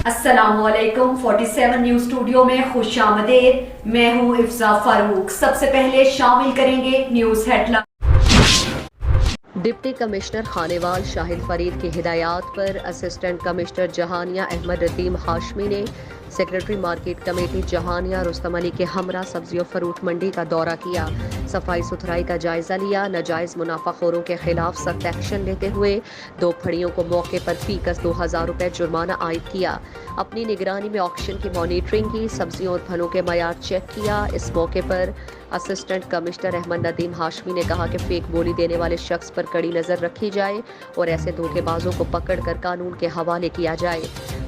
अस्सलाम वालेकुम 47 news studio में खुश आमदेद। मैं हूं इफ्जा फारूक। सबसे पहले शामिल करेंगे news headline. Deputy commissioner Khanewal Shahid Farid की हिदायत पर असिस्टेंट कमिश्नर जहानिया अहमद रदीम हाशमी ने secretary market committee Jahania Rustam Ali के हमरा सब्जी और फ्रूट मंडी का दौरा किया। सफाई सुथराई का जायजा लिया। नाजायज मुनाफाखोरों के खिलाफ सख्त एक्शन लेते हुए दो फड़ियों को मौके पर फीकस 2000 रुपए जुर्माना आयद किया। अपनी निगरानी में ऑक्शन की मॉनिटरिंग की। सब्जियों और फलों के मयार चेक किया। इस मौके पर असिस्टेंट कमिश्नर अहमद नदीम हाशमी ने कहा कि फेक बोली देने वाले शख्स पर कड़ी नजर रखी जाए और ऐसे धोखेबाजों को पकड़कर कानून के हवाले किया जाए।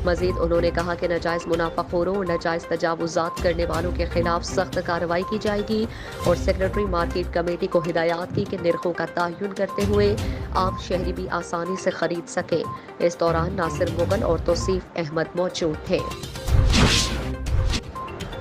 मजीद उन्होंने कहा कि नाजायज मुनाफाखोरों और नाजायज तजावुजात करने वालों के खिलाफ सख्त कार्रवाई की जाएगी और सेक्रेटरी मार्केट कमेटी को हिदायत की कि निर्खों का तयन करते हुए आम शहरी भी आसानी से खरीद सके। इस दौरान नासिर मुगल और तौसीफ अहमद मौजूद थे।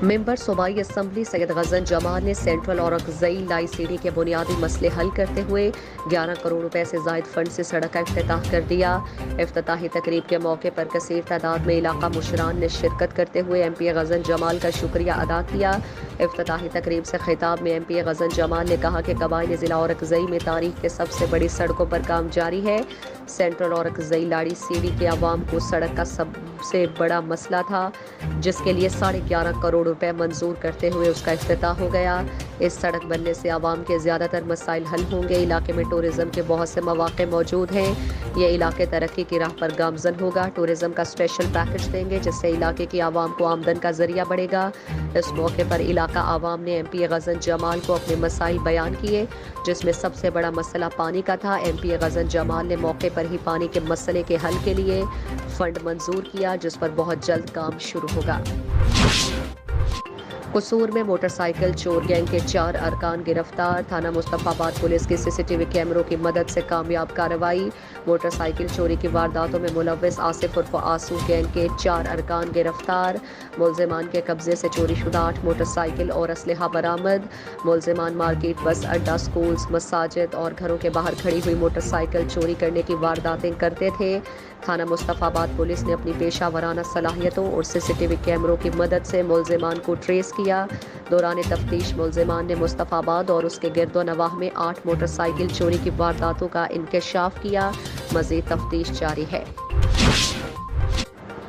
मेंबर सूबाई असम्बली सैयद गजन जमाल ने सेंट्रल और अकज़ई लाई सीढ़ी के बुनियादी मसले हल करते हुए 11 करोड़ रुपए से जायद फंड से सड़क का इफ्तिताह कर दिया। इफ्तिताही तकरीब के मौके पर कसीर तादाद में इलाका मुशरान ने शिरकत करते हुए MP गजन जमाल का शुक्रिया अदा किया। इफ्तिताही तकरीब से खिताब में MP गजन जमाल ने कहा कि कबायली ज़िला और अकज़ई में तारीख के सबसे बड़ी सड़कों पर काम जारी है। सेंट्रल और अकज़ई लाड़ी सीढ़ी के अवाम को सड़क का सबसे बड़ा मसला था, जिसके लिए 11.5 करोड़ रुपए मंजूर करते हुए उसका इफ्तिताह हो गया। इस सड़क बनने से आवाम के ज़्यादातर मसाइल हल होंगे। इलाके में टूरिज़्म के बहुत से मौक़े मौजूद हैं। ये इलाके तरक्की की राह पर गामजन होगा। टूरिज़्म का स्पेशल पैकेज देंगे जिससे इलाके की आवाम को आमदन का जरिया बढ़ेगा। इस मौके पर इलाका आवाम ने MP गजन जमाल को अपने मसाइल बयान किए, जिसमें सबसे बड़ा मसला पानी का था। MP गजन जमाल ने मौके पर ही पानी के मसले के हल के लिए फंड मंजूर किया, जिस पर बहुत जल्द काम शुरू होगा। कसूर में मोटरसाइकिल चोर गैंग के 4 अरकान गिरफ्तार। थाना मुस्तफाबाद पुलिस की CCTV कैमरों की मदद से कामयाब कार्रवाई। मोटरसाइकिल चोरी की वारदातों में मुलव्विस आसिफ उर्फ आसू गैंग के 4 अरकान गिरफ्तार। मुलजिमान के कब्जे से चोरी शुदा 8 मोटरसाइकिल और असलहा बरामद। मुलजिमान मार्केट, बस अड्डा, स्कूल्स, मसाजिद और घरों के बाहर खड़ी हुई मोटरसाइकिल चोरी करने की वारदातें करते थे। थाना मुस्तफाबाद पुलिस ने अपनी पेशा वराना सलाहियतों और CCTV कैमरों की मदद से मुलजिमान को ट्रेस किया। दौरान तफ्तीश मुलजिमान ने मुस्तफाबाद और उसके गिरदो नवाह में 8 मोटरसाइकिल चोरी की वारदातों का इंकशाफ किया। मज़ीद तफ्तीश जारी है।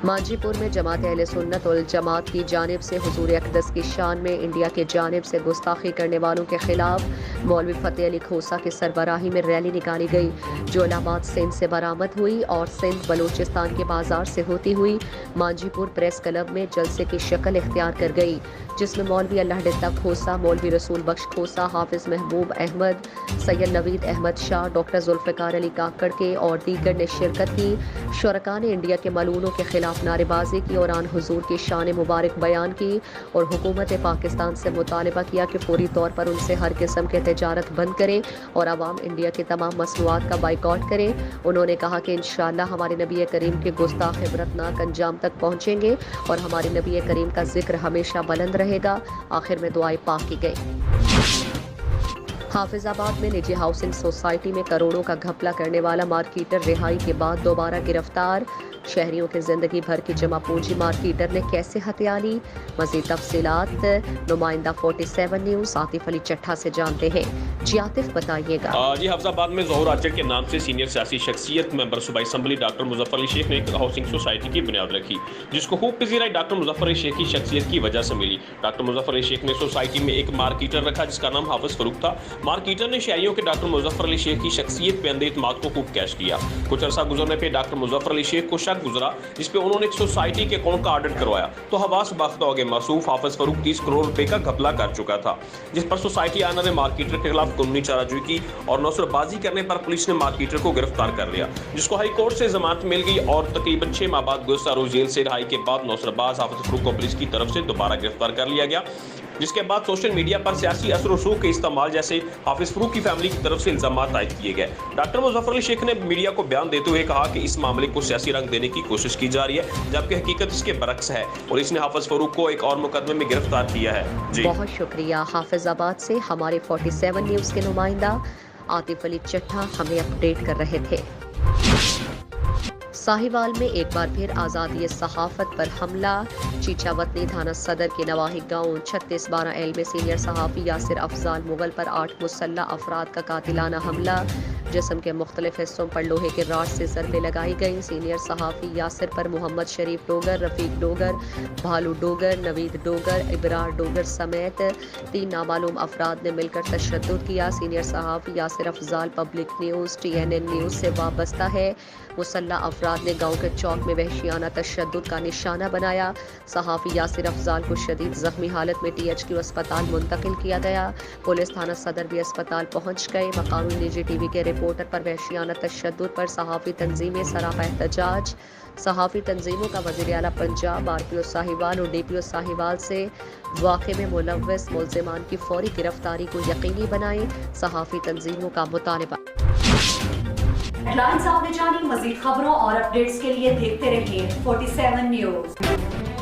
मांझीपुर में जमात अहले सुन्नत वल जमात की जानिब से हुजूर अक़दस की शान में इंडिया की जानिब से गुस्ताखी करने वालों के खिलाफ मौलवी फ़तेह अली खोसा की सरबराही में रैली निकाली गई, जो इलाहाबाद सिंध से बरामद हुई और सिंध बलूचिस्तान के बाजार से होती हुई मांझीपुर प्रेस क्लब में जलसे की शक्ल इख्तियार कर गई, जिसमें मौलवी अल्लाहदित्ता खोसा, मौलवी रसूल बख्श खोसा, हाफिज महबूब अहमद, सैयद नवीद अहमद शाह, डॉक्टर जुल्फ़िकार अली काकड़ के और दीगर ने शिरकत की। शुरका ने इंडिया के मलूनों के खिलाफ नारेबाजी की और आन हुजूर की शान मुबारक बयान की और हुकूमत पाकिस्तान से मुतालबा किया कि फौरी तौर पर उनसे हर किस्म के तिजारत बंद करें और अवाम इंडिया की तमाम मसनूआत का बाइकआउट करें। उन्होंने कहा कि इंशाअल्लाह हमारे नबी करीम के गुस्ताख इबरतनाक अंजाम तक पहुँचेंगे और हमारे नबी करीम का जिक्र हमेशा बुलंद रहेगा। आखिर में दुआएं पाक की गई। हाफिजाबाद में निजी हाउसिंग सोसाइटी में करोड़ों का घपला करने वाला मार्केटर रिहाई के बाद दोबारा गिरफ्तार। शहरियों के जिंदगी भर की जमा पूंजी मार्केटर ने कैसे हत्या ली? मज़ीद तफसीलात नुमाइंदा 47 न्यूज़ आतिफ अली चट्ठा से जानते हैं। जी आतिफ बताइएगा। जी हाफिजाबाद में ज़ोहर आचर के नाम से सीनियर सियासी शख्सियत मेंबर सूबाई असम्बली डॉक्टर मुजफ्फर अली शेख ने एक हाउसिंग सोसाइटी की बुनियाद रखी, जिसको खूब पजीराई डॉक्टर मुजफ्फर अली शेख की शख्सियत की वजह से मिली। डॉक्टर मुजफ्फर अली शेख ने सोसाइटी में एक मार्केटर रखा जिसका नाम हाफिज फरूक था। मार्केटर ने शहरियों के डॉक्टर मुजफ्फर अली शेख की शख्सियत पे अंधे इत्मीनान को खूब कैश किया। कुछ अर्सा गुजरने पर डॉक्टर मुजफ्फर अली शेख को गुजरा, जिस पे उन्होंने एक सोसाइटी के अकाउंट का ऑडिट करवाया तो हवास बाख्ता हो गए। मसूफ हाफिज फरूक 30 करोड़ रुपए का घपला कर चुका था, जिस पर सोसाइटी आनर ने मार्केटर के खिलाफ कानूनी चाराजोई की और नौसरबाजी करने पर पुलिस ने मार्केटर को गिरफ्तार कर लिया, जिसको हाई कोर्ट से जमानत मिल गई और तकरीबन 6 माह बाद गुज़श्ता रोज जेल से रिहाई के बाद नौसरबाज हाफिज फरूक को पुलिस की तरफ से दोबारा गिरफ्तार कर लिया गया, जिसके बाद सोशल मीडिया पर सियासी असर रसूख के इस्तेमाल जैसे हाफिज फरूक की फैमिली की तरफ से इल्जाम आयद किए गए। डॉक्टर मुजफ्फर अली शेख ने मीडिया को बयान देते हुए कहा कि इस मामले को सियासी रंग देने की कोशिश की जा रही है, जबकि हकीकत इसके बरक्स है और इसने हाफिज फरूक को एक और मुकदमे में गिरफ्तार किया है। जी बहुत शुक्रिया। हाफिजाबाद से हमारे 47 न्यूज़ के नुमाइंदा आतिफ अली चट्ठा हमें अपडेट कर रहे थे। साहिवाल में एक बार फिर आज़ादी सहाफ़त पर हमला। चीचा वतनी थाना सदर के नवाही गाँव 3612L में सीनियर सहाफ़ी यासिर अफजाल मुगल पर 8 मुसल्लह अफराद का कातिलाना हमला। जिस्म के मुख्तलिफ हिस्सों पर लोहे के राड से ज़रबें लगाई गईं। सीनियर सहाफ़ी यासिर पर मोहम्मद शरीफ डोगर, रफ़ीक डोगर, भालू डोगर, नवीद डोगर, इबरार डोगर समेत 3 नामालूम अफराद ने मिलकर तशद्दुद किया। सीनियर सहाफ़ी Yasir Afzal public news TNN news से वाबस्ता है। मुसल्लह अफराद ने गाँव के चौक में वहशियाना तशद्दुद का निशाना बनाया। सहाफ़ी यासिर अफजाल को शदीद ज़ख्मी हालत में THQ अस्पताल मुंतकिल किया गया। पुलिस थाना सदर भी अस्पताल पहुँच गए। मकामी निजी TV के रिपोर्टर पर वहशियाना तशद्दुद पर सहाफ़ी तंजीमें सरापा एहतजाज। सहाफ़ी तंजीमों का वज़ीर आला पंजाब RPO साहिवाल और DPO साहिवाल से वाक़े में मुलव्वस मुल्ज़िमान की फौरी गिरफ्तारी को यकीनी बनाएं। सहाफ़ी तंजीमों का मुतालबा। हेडलाइंस आपने जानी, मज़ीद खबरों और अपडेट्स के लिए देखते रहिए 47 न्यूज़।